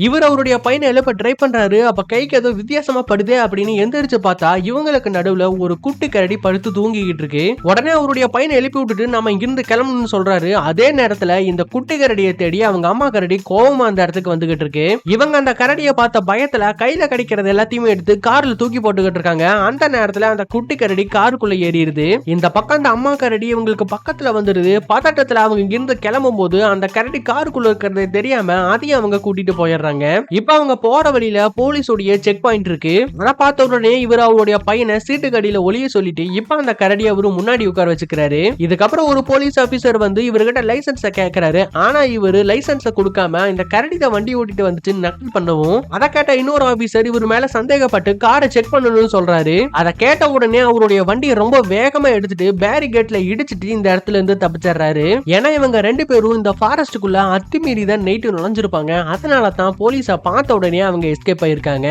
இவர் அவருடைய பையனை எழுப்ப ட்ரை பண்றாரு. அப்ப கைக்கு ஏதோ வித்தியாசமா படுதே அப்படின்னு எந்திரிச்சு பார்த்தா இவங்களுக்கு நடுவுல ஒரு குட்டி கரடி படுத்து தூங்கிக்கிட்டு இருக்கு. உடனே அவருடைய பையனை எழுப்பி விட்டுட்டு நம்ம இங்கிருந்து கிளம்பணும்னு சொல்றாரு. அதே நேரத்துல இந்த குட்டி கரடியை தேடி அவங்க அம்மா கரடி கோவமா அந்த இடத்துக்கு வந்துகிட்டு இருக்கு. இவங்க அந்த கரடியை பார்த்த பயத்துல கையில கிடைக்கிறது எல்லாத்தையுமே எடுத்து கார்ல தூக்கி போட்டுக்கிட்டு இருக்காங்க. அந்த நேரத்துல அந்த குட்டி கரடி காருக்குள்ள ஏறிடுது. இந்த பக்கம் அந்த அம்மா கரடி இவங்களுக்கு பக்கத்துல வந்துடுது. பதட்டத்துல அவங்க இங்கிருந்து கிளம்பும் போது அந்த கரடி காருக்குள்ள இருக்கிறது தெரியாம அதையும் அவங்க கூட்டிட்டு போயிடுறாங்க. இப்ப அவங்க போற வழியில போலீஸோடைய செக் பாயிண்ட் இருக்கு. அதை பார்த்த உடனே இவர் அவருடைய பையனை சீட்டு கடியில ஒளிய சொல்லிட்டு இப்ப அந்த கரடியை அவரு முன்னாடி உட்கார வச்சுக்கிறாரு. இதுக்கப்புறம் ஒரு போலீஸ் ஆபீசர் வந்து இவர்கிட்ட லைசன்ஸ கேட்கிறாரு. ஆனா இவரு லைசன்ஸ கொடுக்காம இந்த கரடி தான் வண்டி ஓட்டிட்டு வந்துட்டு நக்கல் பண்ணவும் அதை கேட்ட இன்னொரு ஆபீசர் இவர் மேல சந்தேகப்பட்டு காரை செக் பண்ணணும்னு சொல்றாரு. அதை கேட்ட உடனே அவருடைய வண்டியை ரொம்ப வேகமா எடுத்துட்டு பேரிகேட்ல இடிச்சிட்டு இந்த இடத்துல இருந்து தப்பிச்சிடுறாரு. ஏன்னா இவங்க ரெண்டு பேரும் இந்த ஃபாரஸ்டுக்குள்ள அத்துமீறி தான் நைட்டு நுழைஞ்சிருப்பாங்க. அதனால தான் போலீஸ பார்த்த உடனே அவங்க எஸ்கேப் ஆயிருக்காங்க.